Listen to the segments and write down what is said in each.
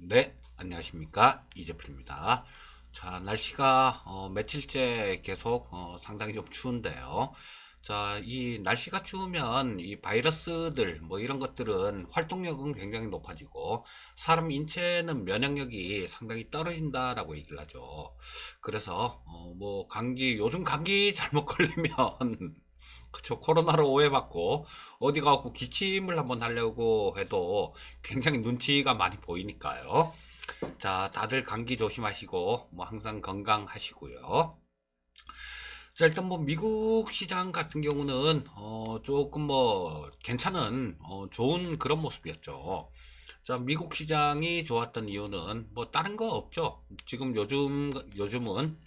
네, 안녕하십니까. 이재필입니다. 자, 날씨가 며칠째 계속 상당히 좀 추운데요. 자, 이 날씨가 추우면 이 바이러스들 뭐 이런 것들은 활동력은 굉장히 높아지고 사람 인체는 면역력이 상당히 떨어진다라고 얘기를 하죠. 그래서 뭐 감기 요즘 감기 잘못 걸리면 그쵸. 코로나로 오해받고 어디 가고 기침을 한번 하려고 해도 굉장히 눈치가 많이 보이니까요. 자, 다들 감기 조심하시고 뭐 항상 건강하시고요. 자, 일단 뭐 미국 시장 같은 경우는 조금 뭐 괜찮은 좋은 그런 모습이었죠. 자, 미국 시장이 좋았던 이유는 뭐 다른 거 없죠. 지금 요즘은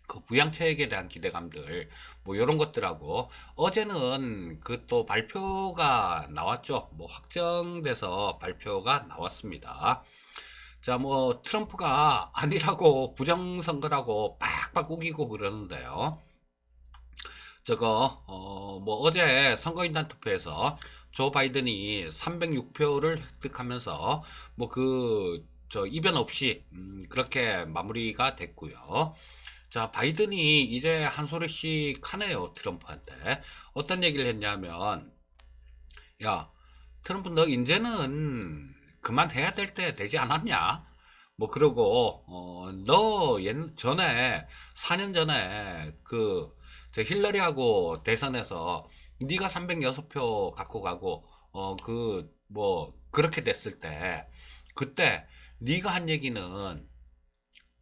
그 부양책에 대한 기대감들 뭐 이런 것들하고 어제는 그 또 발표가 나왔죠. 뭐 확정돼서 발표가 나왔습니다. 자, 뭐 트럼프가 아니라고 부정선거라고 빡빡 우기고 그러는데요. 저거 뭐 어제 선거인단 투표에서 조 바이든이 306표를 획득하면서 뭐 저 이변 없이 그렇게 마무리가 됐고요. 자, 바이든이 이제 한 소리씩 하네요, 트럼프한테. 어떤 얘기를 했냐면, 야, 트럼프 너 이제는 그만해야 될 때 되지 않았냐? 뭐 그러고 너 전에 4년 전에 저 힐러리하고 대선에서 네가 306표 갖고 가고 뭐 그렇게 됐을 때 그때 네가 한 얘기는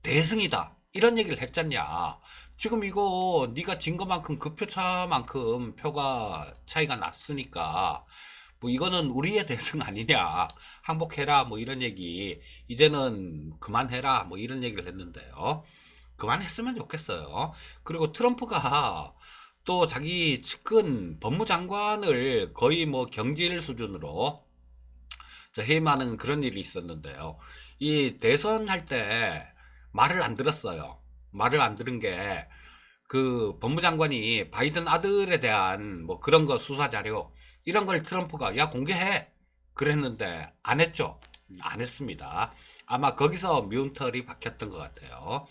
대승이다. 이런 얘기를 했잖냐. 지금 이거 네가 진 것만큼 그 표차만큼 표가 차이가 났으니까 뭐 이거는 우리의 대승 아니냐. 항복해라. 뭐 이런 얘기. 이제는 그만해라. 뭐 이런 얘기를 했는데요. 그만했으면 좋겠어요. 그리고 트럼프가 또 자기 측근 법무장관을 거의 뭐 경질 수준으로 해임하는 그런 일이 있었는데요. 이 대선할 때 말을 안 들었어요. 말을 안 들은 게 그 법무장관이 바이든 아들에 대한 뭐 그런 거 수사 자료 이런 걸 트럼프가 야 공개해 그랬는데 안 했죠. 안 했습니다. 아마 거기서 미운 털이 박혔던 것 같아요.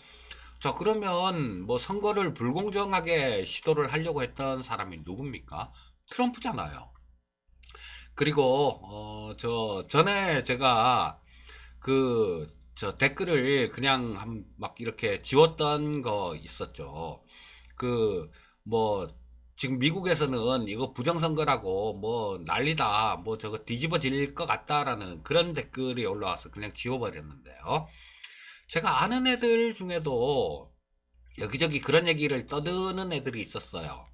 자, 그러면 뭐 선거를 불공정하게 시도를 하려고 했던 사람이 누굽니까? 트럼프잖아요. 그리고 저 전에 제가 저 댓글을 그냥 막 이렇게 지웠던 거 있었죠. 뭐 지금 미국에서는 이거 부정선거라고 뭐 난리다 뭐 저거 뒤집어질 것 같다라는 그런 댓글이 올라와서 그냥 지워버렸는데요. 제가 아는 애들 중에도 여기저기 그런 얘기를 떠드는 애들이 있었어요.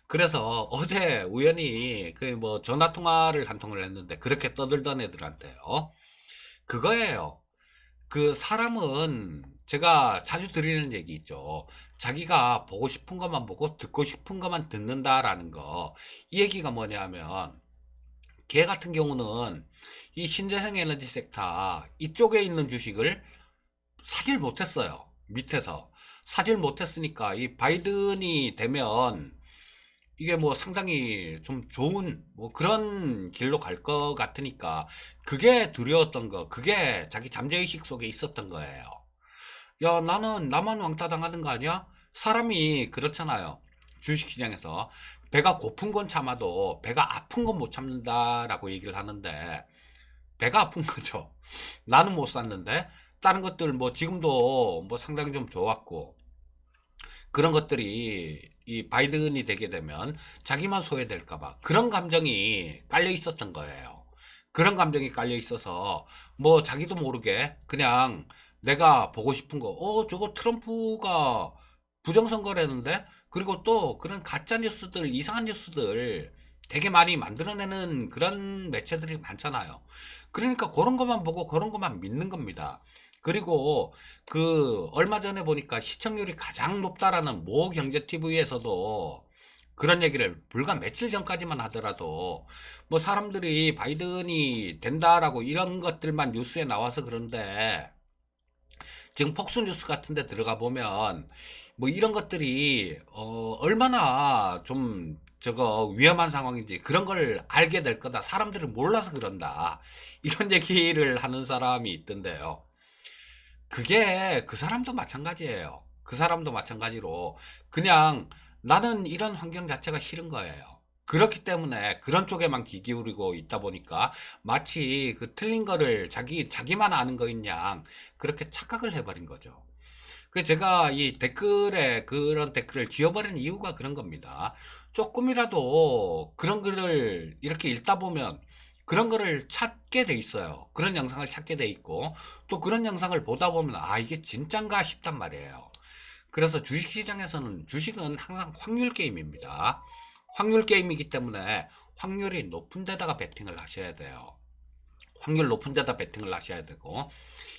그래서 어제 우연히 그 뭐 전화 통화를 한 통을 했는데 그렇게 떠들던 애들한테요. 그거예요. 그 사람은 제가 자주 드리는 얘기 있죠. 자기가 보고 싶은 것만 보고 듣고 싶은 것만 듣는다라는 거. 이 얘기가 뭐냐면 걔 같은 경우는 이 신재생 에너지 섹터 이쪽에 있는 주식을 사질 못했어요. 밑에서. 사질 못했으니까 이 바이든이 되면 이게 뭐 상당히 좀 좋은 뭐 그런 길로 갈 것 같으니까 그게 두려웠던 거, 그게 자기 잠재의식 속에 있었던 거예요. 야, 나는 나만 왕따 당하는 거 아니야? 사람이 그렇잖아요. 주식시장에서 배가 고픈 건 참아도 배가 아픈 건 못 참는다라고 얘기를 하는데 배가 아픈 거죠. 나는 못 샀는데 다른 것들 뭐 지금도 뭐 상당히 좀 좋았고 그런 것들이 이 바이든이 되게 되면 자기만 소외될까봐 그런 감정이 깔려 있었던 거예요. 그런 감정이 깔려 있어서 뭐 자기도 모르게 그냥 내가 보고 싶은 거, 저거 트럼프가 부정선거라는데? 그리고 또 그런 가짜 뉴스들, 이상한 뉴스들 되게 많이 만들어내는 그런 매체들이 많잖아요. 그러니까 그런 것만 보고 그런 것만 믿는 겁니다. 그리고 얼마 전에 보니까 시청률이 가장 높다라는 모 경제 TV에서도 그런 얘기를 불과 며칠 전까지만 하더라도 뭐 사람들이 바이든이 된다라고 이런 것들만 뉴스에 나와서 그런데 지금 폭스 뉴스 같은 데 들어가 보면 뭐 이런 것들이 얼마나 좀 저거 위험한 상황인지 그런 걸 알게 될 거다. 사람들을 몰라서 그런다. 이런 얘기를 하는 사람이 있던데요. 그게 그 사람도 마찬가지예요. 그 사람도 마찬가지로 그냥 나는 이런 환경 자체가 싫은 거예요. 그렇기 때문에 그런 쪽에만 귀 기울이고 있다 보니까 마치 그 틀린 거를 자기만 아는 거인 양 그렇게 착각을 해버린 거죠. 그 제가 이 댓글에 그런 댓글을 지워버린 이유가 그런 겁니다. 조금이라도 그런 글을 이렇게 읽다 보면 그런 거를 찾게 돼 있어요. 그런 영상을 찾게 돼 있고 또 그런 영상을 보다 보면 아 이게 진짠가 싶단 말이에요. 그래서 주식시장에서는 주식은 항상 확률 게임입니다. 확률 게임이기 때문에 확률이 높은 데다가 베팅을 하셔야 돼요. 확률 높은 데다 베팅을 하셔야 되고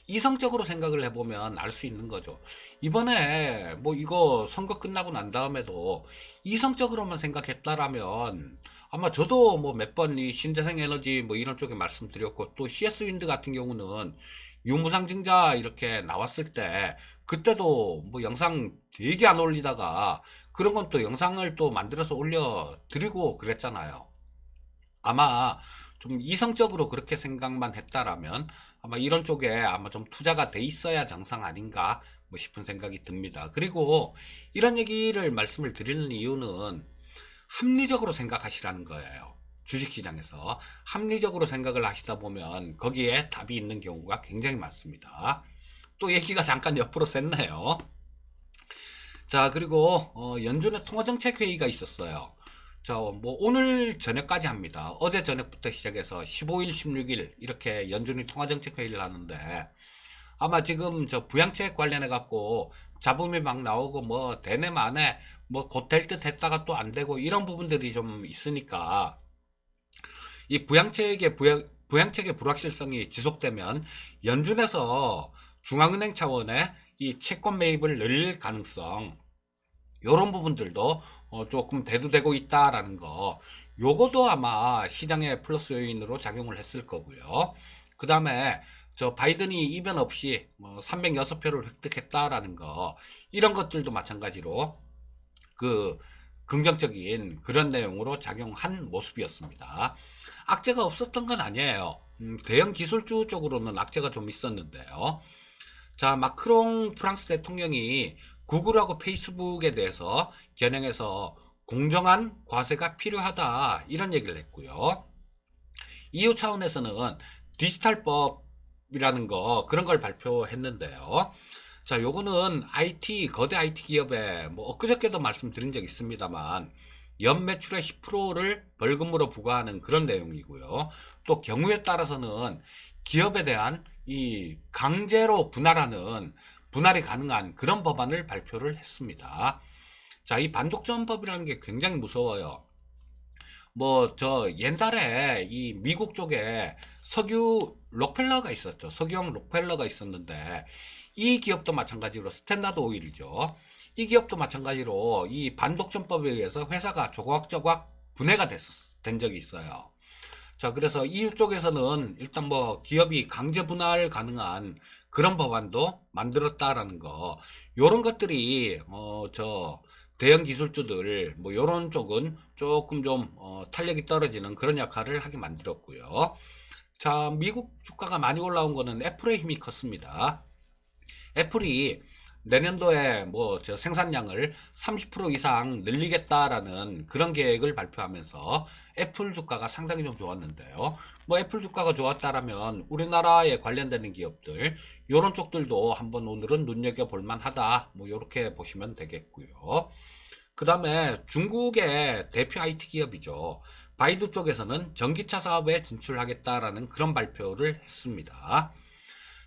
이성적으로 생각을 해보면 알 수 있는 거죠. 이번에 뭐 이거 선거 끝나고 난 다음에도 이성적으로만 생각했다라면 아마 저도 뭐 몇 번 이 신재생 에너지 뭐 이런 쪽에 말씀드렸고 또 CS 윈드 같은 경우는 유무상증자 이렇게 나왔을 때 그때도 뭐 영상 되게 안 올리다가 그런 건 또 영상을 또 만들어서 올려드리고 그랬잖아요. 아마 좀 이성적으로 그렇게 생각만 했다라면 아마 이런 쪽에 아마 좀 투자가 돼 있어야 정상 아닌가 뭐 싶은 생각이 듭니다. 그리고 이런 얘기를 말씀을 드리는 이유는 합리적으로 생각하시라는 거예요. 주식시장에서 합리적으로 생각을 하시다 보면 거기에 답이 있는 경우가 굉장히 많습니다. 또 얘기가 잠깐 옆으로 샜네요. 자, 그리고 연준의 통화정책회의가 있었어요. 뭐 오늘 저녁까지 합니다. 어제 저녁부터 시작해서 15일, 16일 이렇게 연준이 통화정책회의를 하는데 아마 지금 저 부양책 관련해 갖고 잡음이 막 나오고 뭐 되네 마네 뭐 곧 될 듯 했다가 또 안 되고 이런 부분들이 좀 있으니까 이 부양책의 불확실성이 지속되면 연준에서 중앙은행 차원의 이 채권 매입을 늘릴 가능성 요런 부분들도 조금 대두되고 있다라는 거 요거도 아마 시장의 플러스 요인으로 작용을 했을 거고요. 그 다음에 저 바이든이 이변 없이 306표를 획득했다라는 거 이런 것들도 마찬가지로 그 긍정적인 그런 내용으로 작용한 모습이었습니다. 악재가 없었던 건 아니에요. 대형 기술주 쪽으로는 악재가 좀 있었는데요. 자, 마크롱 프랑스 대통령이 구글하고 페이스북에 대해서 겨냥해서 공정한 과세가 필요하다 이런 얘기를 했고요. EU 차원에서는 디지털법이라는 거 그런 걸 발표했는데요. 자, 요거는 거대 IT 기업에 뭐 엊그저께도 말씀드린 적 있습니다만 연 매출의 10%를 벌금으로 부과하는 그런 내용이고요. 또 경우에 따라서는 기업에 대한 이 강제로 분할이 가능한 그런 법안을 발표를 했습니다. 자, 이 반독점법이라는 게 굉장히 무서워요. 뭐 저 옛날에 이 미국 쪽에 석유 록펠러가 있었죠. 석유왕 록펠러가 있었는데 이 기업도 마찬가지로 스탠다드 오일이죠. 이 기업도 마찬가지로 이 반독점법에 의해서 회사가 조각조각 분해가 된 적이 있어요. 자, 그래서 EU 쪽에서는 일단 뭐 기업이 강제 분할 가능한 그런 법안도 만들었다라는 거, 요런 것들이 저 대형 기술주들 뭐 요런 쪽은 조금 좀 탄력이 떨어지는 그런 역할을 하게 만들었고요. 자, 미국 주가가 많이 올라온 거는 애플의 힘이 컸습니다. 애플이 내년도에 뭐 저 생산량을 30% 이상 늘리겠다라는 그런 계획을 발표하면서 애플 주가가 상당히 좀 좋았는데요. 뭐 애플 주가가 좋았다라면 우리나라에 관련되는 기업들 요런 쪽들도 한번 오늘은 눈여겨볼 만하다. 뭐 요렇게 보시면 되겠고요. 그 다음에 중국의 대표 IT 기업이죠. 바이두 쪽에서는 전기차 사업에 진출하겠다라는 그런 발표를 했습니다.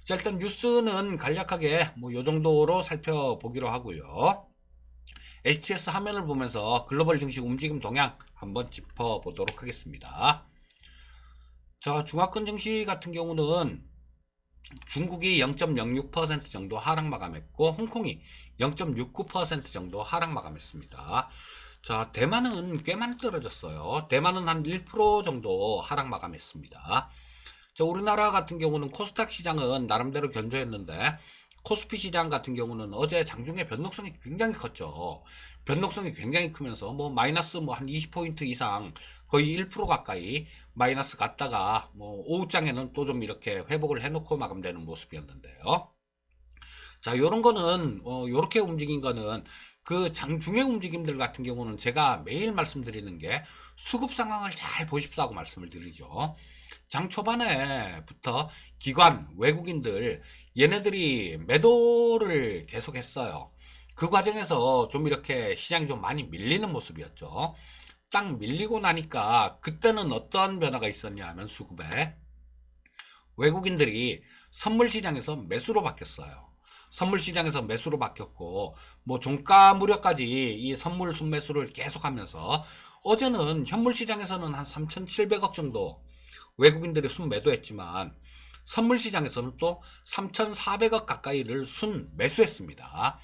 자, 일단 뉴스는 간략하게 뭐 요 정도로 살펴보기로 하고요. HTS 화면을 보면서 글로벌 증시 움직임 동향 한번 짚어보도록 하겠습니다. 자, 중화권 증시 같은 경우는 중국이 0.06% 정도 하락 마감했고 홍콩이 0.69% 정도 하락 마감했습니다. 자, 대만은 꽤 많이 떨어졌어요. 대만은 한 1% 정도 하락 마감했습니다. 자, 우리나라 같은 경우는 코스닥 시장은 나름대로 견조했는데 코스피 시장 같은 경우는 어제 장중에 변동성이 굉장히 컸죠. 변동성이 굉장히 크면서 뭐 마이너스 뭐 한 20포인트 이상 거의 1% 가까이 마이너스 갔다가 뭐 오후장에는 또 좀 이렇게 회복을 해놓고 마감되는 모습이었는데요. 자, 요런 거는 요렇게 움직인 거는 그 장중의 움직임들 같은 경우는 제가 매일 말씀드리는 게 수급 상황을 잘 보십사고 말씀을 드리죠. 장 초반에부터 기관, 외국인들 얘네들이 매도를 계속했어요. 그 과정에서 좀 이렇게 시장이 좀 많이 밀리는 모습이었죠. 딱 밀리고 나니까 그때는 어떤 변화가 있었냐 하면 수급에 외국인들이 선물 시장에서 매수로 바뀌었어요. 선물 시장에서 매수로 바뀌었고 뭐 종가 무렵까지 이 선물 순매수를 계속하면서 어제는 현물 시장에서는 한 3,700억 정도 외국인들이 순매도했지만 선물 시장에서는 또 3,400억 가까이를 순매수했습니다.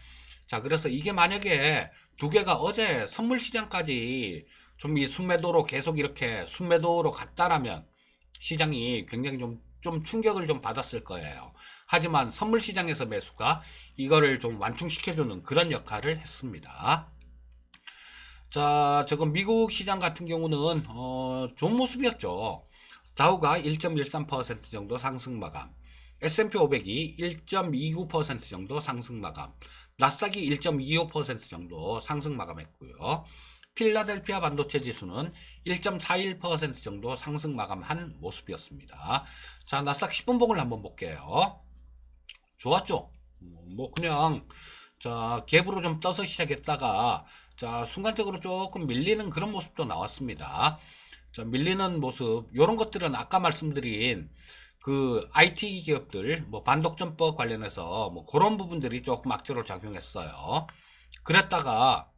자, 그래서 이게 만약에 두 개가 어제 선물 시장까지 좀 이 순매도로 계속 이렇게 순매도로 갔다라면 시장이 굉장히 좀 충격을 좀 받았을 거예요. 하지만 선물 시장에서 매수가 이거를 좀 완충시켜주는 그런 역할을 했습니다. 자, 지금 미국 시장 같은 경우는 좋은 모습이었죠. 다우가 1.13% 정도 상승 마감, S&P 500이 1.29% 정도 상승 마감, 나스닥이 1.25% 정도 상승 마감했고요. 필라델피아 반도체 지수는 1.41% 정도 상승 마감한 모습이었습니다. 자, 나스닥 10분봉을 한번 볼게요. 좋았죠? 뭐 그냥 자, 갭으로 좀 떠서 시작했다가 자, 순간적으로 조금 밀리는 그런 모습도 나왔습니다. 자, 밀리는 모습, 요런 것들은 아까 말씀드린 그 IT 기업들 뭐 반독점법 관련해서 뭐 그런 부분들이 조금 악재로 작용했어요. 그랬다가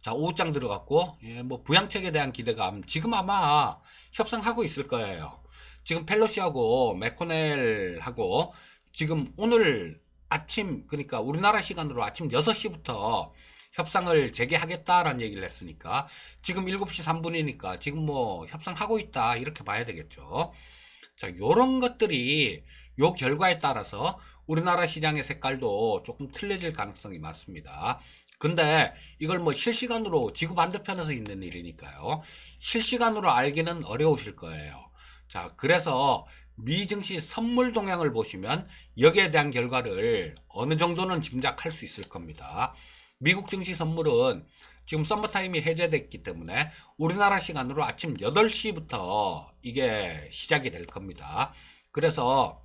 자, 오후장 들어갔고, 예, 뭐 부양책에 대한 기대감 지금 아마 협상하고 있을 거예요. 지금 펠로시하고 맥코넬하고 지금 오늘 아침, 그러니까 우리나라 시간으로 아침 6시부터 협상을 재개하겠다라는 얘기를 했으니까 지금 7시 3분이니까 지금 뭐 협상하고 있다 이렇게 봐야 되겠죠. 자, 요런 것들이 요 결과에 따라서 우리나라 시장의 색깔도 조금 틀려질 가능성이 많습니다. 근데 이걸 뭐 실시간으로 지구 반대편에서 있는 일이니까요. 실시간으로 알기는 어려우실 거예요. 자, 그래서 미 증시 선물 동향을 보시면 여기에 대한 결과를 어느 정도는 짐작할 수 있을 겁니다. 미국 증시 선물은 지금 썸머타임이 해제됐기 때문에 우리나라 시간으로 아침 8시부터 이게 시작이 될 겁니다. 그래서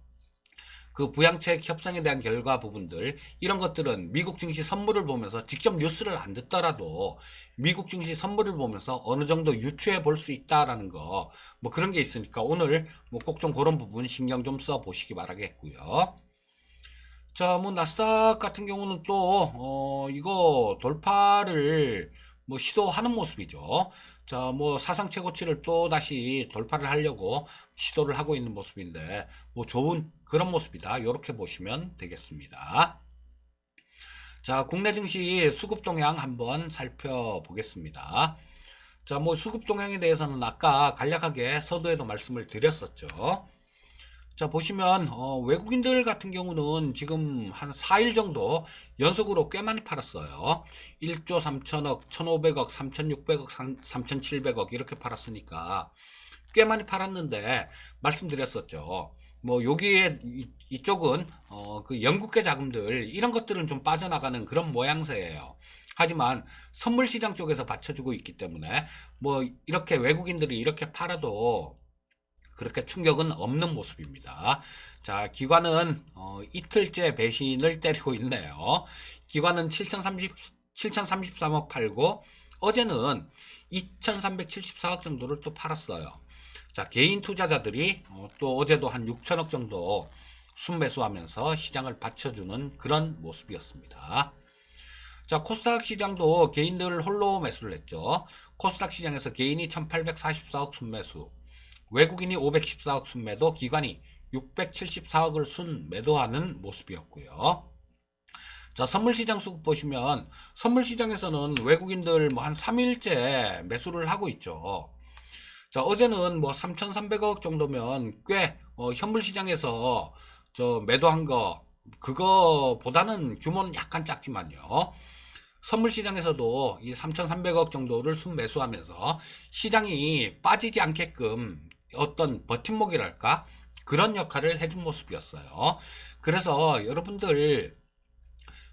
그 부양책 협상에 대한 결과 부분들 이런 것들은 미국 증시 선물을 보면서 직접 뉴스를 안 듣더라도 미국 증시 선물을 보면서 어느 정도 유추해 볼 수 있다라는 거 뭐 그런 게 있으니까 오늘 뭐 꼭 좀 그런 부분 신경 좀 써 보시기 바라겠고요. 자, 뭐 나스닥 같은 경우는 또 이거 돌파를 뭐 시도하는 모습이죠. 자, 뭐 사상 최고치를 또 다시 돌파를 하려고 시도를 하고 있는 모습인데 뭐 좋은 그런 모습이다. 이렇게 보시면 되겠습니다. 자, 국내 증시 수급 동향 한번 살펴보겠습니다. 자, 뭐 수급 동향에 대해서는 아까 간략하게 서두에도 말씀을 드렸었죠. 자, 보시면 외국인들 같은 경우는 지금 한 4일 정도 연속으로 꽤 많이 팔았어요. 1조 3천억, 1,500억, 3,600억, 3,700억 이렇게 팔았으니까 꽤 많이 팔았는데 말씀드렸었죠. 뭐 여기에 이쪽은 그 영국계 자금들 이런 것들은 좀 빠져나가는 그런 모양새예요. 하지만 선물 시장 쪽에서 받쳐주고 있기 때문에 뭐 이렇게 외국인들이 이렇게 팔아도 그렇게 충격은 없는 모습입니다. 자, 기관은 이틀째 배신을 때리고 있네요. 기관은 7,033억 팔고 어제는 2,374억 정도를 또 팔았어요. 자, 개인 투자자들이 또 어제도 한 6천억 정도 순매수하면서 시장을 받쳐주는 그런 모습이었습니다. 자, 코스닥 시장도 개인들 홀로 매수를 했죠. 코스닥 시장에서 개인이 1,844억 순매수, 외국인이 514억 순매도, 기관이 674억을 순매도하는 모습이었고요. 자, 선물시장 수급 보시면 선물시장에서는 외국인들 뭐 한 3일째 매수를 하고 있죠. 자, 어제는 뭐 3,300억 정도면 꽤 현물시장에서 저 매도한 거 그거보다는 규모는 약간 작지만요. 선물 시장에서도 이 3,300억 정도를 순매수하면서 시장이 빠지지 않게끔 어떤 버팀목이랄까? 그런 역할을 해준 모습이었어요. 그래서 여러분들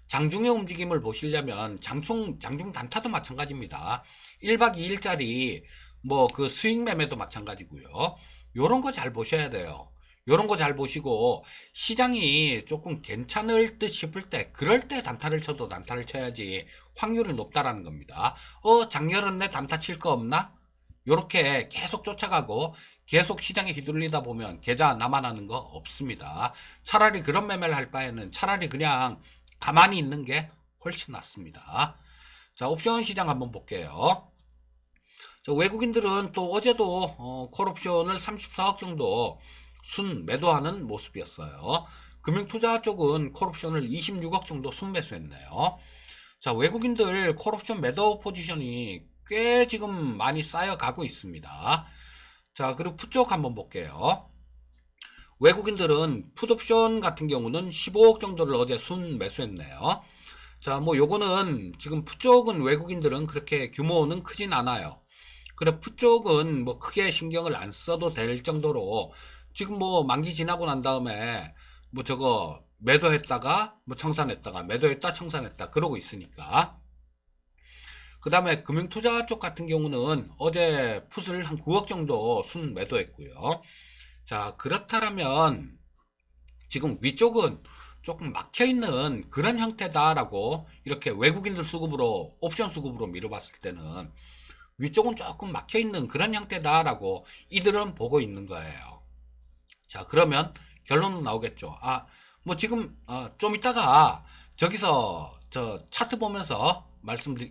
장중의 움직임을 보시려면 장중 단타도 마찬가지입니다. 1박 2일짜리 뭐 그 수익 매매도 마찬가지고요. 요런 거 잘 보셔야 돼요. 요런 거 잘 보시고 시장이 조금 괜찮을 듯 싶을 때 그럴 때 단타를 쳐도 단타를 쳐야지 확률이 높다라는 겁니다. 작년은 내 단타 칠 거 없나? 요렇게 계속 쫓아가고 계속 시장에 휘둘리다 보면 계좌 남아나는 거 없습니다. 차라리 그런 매매를 할 바에는 차라리 그냥 가만히 있는 게 훨씬 낫습니다. 자, 옵션 시장 한번 볼게요. 자, 외국인들은 또 어제도 콜옵션을 34억 정도 순 매도하는 모습이었어요. 금융투자 쪽은 콜옵션을 26억 정도 순 매수했네요. 자, 외국인들 콜옵션 매도 포지션이 꽤 지금 많이 쌓여가고 있습니다. 자, 그리고 풋쪽 한번 볼게요. 외국인들은 풋옵션 같은 경우는 15억 정도를 어제 순 매수했네요. 자, 뭐 요거는 지금 풋쪽은 외국인들은 그렇게 규모는 크진 않아요. 그래 풋쪽은 뭐 크게 신경을 안 써도 될 정도로 지금 뭐 만기 지나고 난 다음에 뭐 저거 매도했다가 뭐 청산했다가 매도했다 청산했다 그러고 있으니까. 그 다음에 금융투자 쪽 같은 경우는 어제 풋을 한 9억 정도 순 매도했고요. 자, 그렇다면 지금 위쪽은 조금 막혀있는 그런 형태다라고 이렇게 외국인들 수급으로 옵션 수급으로 미뤄봤을 때는 위쪽은 조금 막혀있는 그런 형태다라고 이들은 보고 있는 거예요. 자, 그러면 결론은 나오겠죠. 뭐 지금 좀 이따가 저기서 저 차트 보면서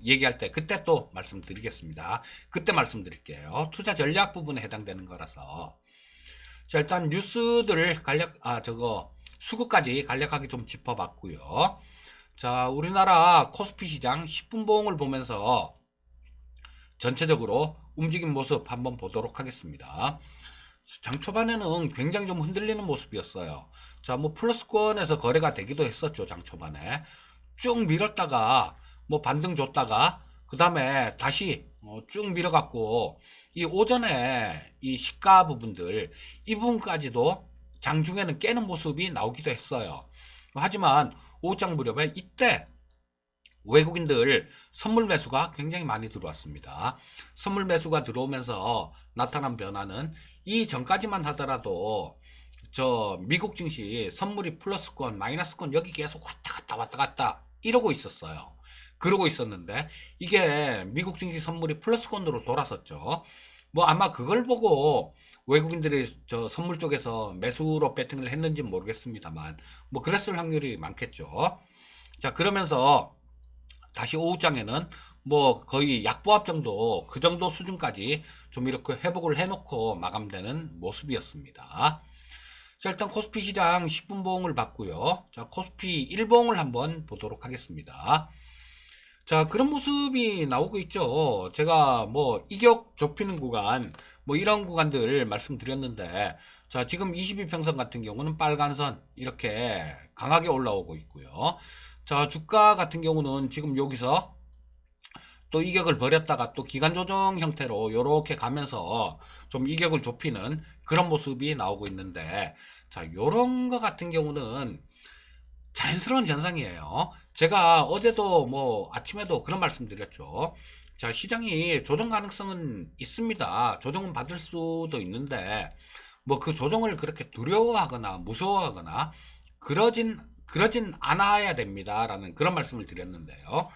얘기할 때 그때 또 말씀드리겠습니다. 그때 말씀드릴게요. 투자 전략 부분에 해당되는 거라서. 자, 일단 뉴스들을 수급까지 간략하게 좀 짚어봤고요. 자, 우리나라 코스피 시장 10분 봉을 보면서 전체적으로 움직임 모습 한번 보도록 하겠습니다. 장 초반에는 굉장히 좀 흔들리는 모습이었어요. 자, 뭐 플러스권에서 거래가 되기도 했었죠. 장 초반에 쭉 밀었다가 뭐 반등 줬다가 그 다음에 다시 쭉 밀어갖고 이 오전에 이 시가 부분들 이 부분까지도 장중에는 깨는 모습이 나오기도 했어요. 하지만 오후장 무렵에 이때 외국인들 선물 매수가 굉장히 많이 들어왔습니다. 선물 매수가 들어오면서 나타난 변화는 이 전까지만 하더라도 저 미국 증시 선물이 플러스권 마이너스권 여기 계속 왔다 갔다 이러고 있었어요. 그러고 있었는데 이게 미국 증시 선물이 플러스권으로 돌아섰죠. 뭐 아마 그걸 보고 외국인들이 저 선물 쪽에서 매수로 배팅을 했는지 모르겠습니다만 뭐 그랬을 확률이 많겠죠. 자, 그러면서 다시 오후장에는 뭐 거의 약보합 정도 그 정도 수준까지 좀 이렇게 회복을 해놓고 마감되는 모습이었습니다. 자, 일단 코스피 시장 10분 봉을 봤고요. 자, 코스피 1봉을 한번 보도록 하겠습니다. 자, 그런 모습이 나오고 있죠. 제가 뭐 이격 좁히는 구간 뭐 이런 구간들 말씀드렸는데 자, 지금 22평선 같은 경우는 빨간선 이렇게 강하게 올라오고 있고요. 자, 주가 같은 경우는 지금 여기서 또 이격을 벌였다가 또 기간 조정 형태로 이렇게 가면서 좀 이격을 좁히는 그런 모습이 나오고 있는데 자, 요런 거 같은 경우는 자연스러운 현상이에요. 제가 어제도 뭐 아침에도 그런 말씀 드렸죠. 자, 시장이 조정 가능성은 있습니다. 조정은 받을 수도 있는데 뭐 그 조정을 그렇게 두려워하거나 무서워하거나 그러진 않아야 됩니다라는 그런 말씀을 드렸는데요.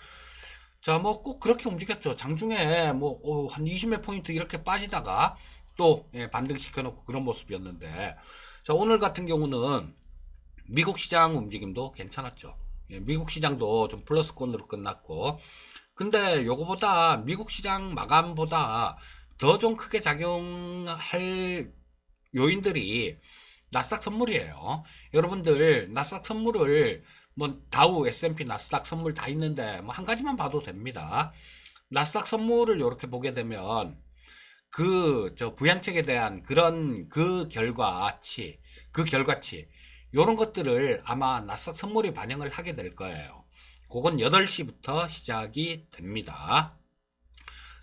자, 뭐 꼭 그렇게 움직였죠. 장중에 뭐 한 20몇 포인트 이렇게 빠지다가 또 반등 시켜놓고 그런 모습이었는데 자, 오늘 같은 경우는 미국 시장 움직임도 괜찮았죠. 미국 시장도 좀 플러스권으로 끝났고 근데 요거보다 미국 시장 마감보다 더 좀 크게 작용할 요인들이 나스닥 선물이에요. 여러분들 나스닥 선물을 뭐 다우, S&P, 나스닥 선물 다 있는데 뭐 한 가지만 봐도 됩니다. 나스닥 선물을 이렇게 보게 되면 그 저 부양책에 대한 그런 그 결과치 요런 것들을 아마 나스닥 선물이 반영을 하게 될 거예요. 그건 8시부터 시작이 됩니다.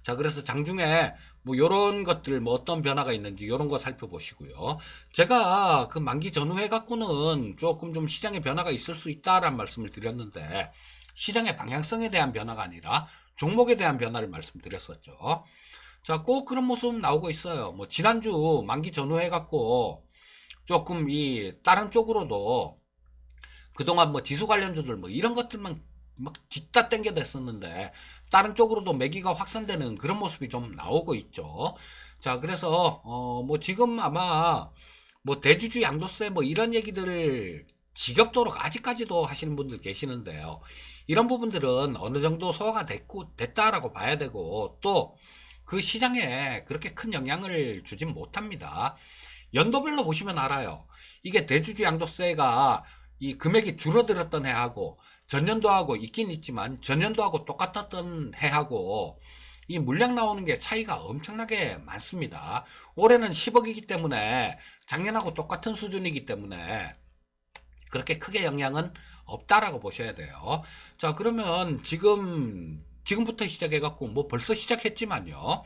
자, 그래서 장중에 뭐 요런 것들 뭐 어떤 변화가 있는지 요런 거 살펴보시고요. 제가 그 만기 전후에 갖고는 조금 좀 시장의 변화가 있을 수 있다라는 말씀을 드렸는데, 시장의 방향성에 대한 변화가 아니라 종목에 대한 변화를 말씀드렸었죠. 자, 꼭 그런 모습 나오고 있어요. 뭐 지난주 만기 전후에 갖고 조금 이 다른 쪽으로도 그동안 뭐 지수 관련주들 뭐 이런 것들만 막 뒤따 땡겨 댔었는데, 다른 쪽으로도 매기가 확산되는 그런 모습이 좀 나오고 있죠. 자, 그래서 뭐 지금 아마 뭐 대주주 양도세 뭐 이런 얘기들 지겹도록 아직까지도 하시는 분들 계시는데요. 이런 부분들은 어느 정도 소화가 됐다라고 봐야 되고, 또 그 시장에 그렇게 큰 영향을 주진 못합니다. 연도별로 보시면 알아요. 이게 대주주 양도세가 이 금액이 줄어들었던 해하고 전년도하고 있긴 있지만 전년도하고 똑같았던 해하고 이 물량 나오는 게 차이가 엄청나게 많습니다. 올해는 10억이기 때문에 작년하고 똑같은 수준이기 때문에 그렇게 크게 영향은 없다라고 보셔야 돼요. 자, 그러면 지금부터 시작해갖고 뭐 벌써 시작했지만요.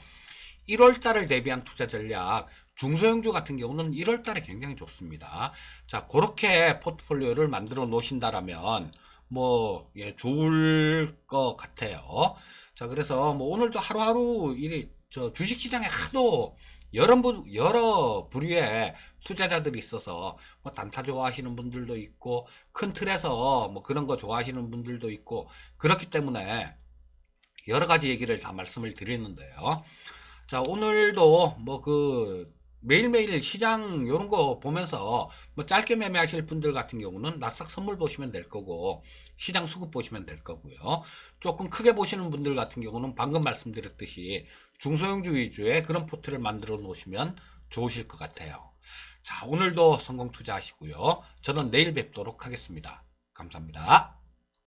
1월달을 대비한 투자 전략, 중소형주 같은 경우는 1월달에 굉장히 좋습니다. 자, 그렇게 포트폴리오를 만들어 놓으신다라면 뭐 예, 좋을 것 같아요. 자, 그래서 뭐 오늘도 하루하루 주식시장에 하도 여러 부류의 투자자들이 있어서 뭐 단타 좋아하시는 분들도 있고 큰 틀에서 뭐 그런 거 좋아하시는 분들도 있고, 그렇기 때문에 여러 가지 얘기를 다 말씀을 드리는데요. 자, 오늘도 뭐 매일매일 시장 요런 거 보면서 뭐 짧게 매매하실 분들 같은 경우는 나스닥 선물 보시면 될 거고, 시장 수급 보시면 될 거고요. 조금 크게 보시는 분들 같은 경우는 방금 말씀드렸듯이 중소형주 위주의 그런 포트를 만들어 놓으시면 좋으실 것 같아요. 자, 오늘도 성공 투자하시고요. 저는 내일 뵙도록 하겠습니다. 감사합니다.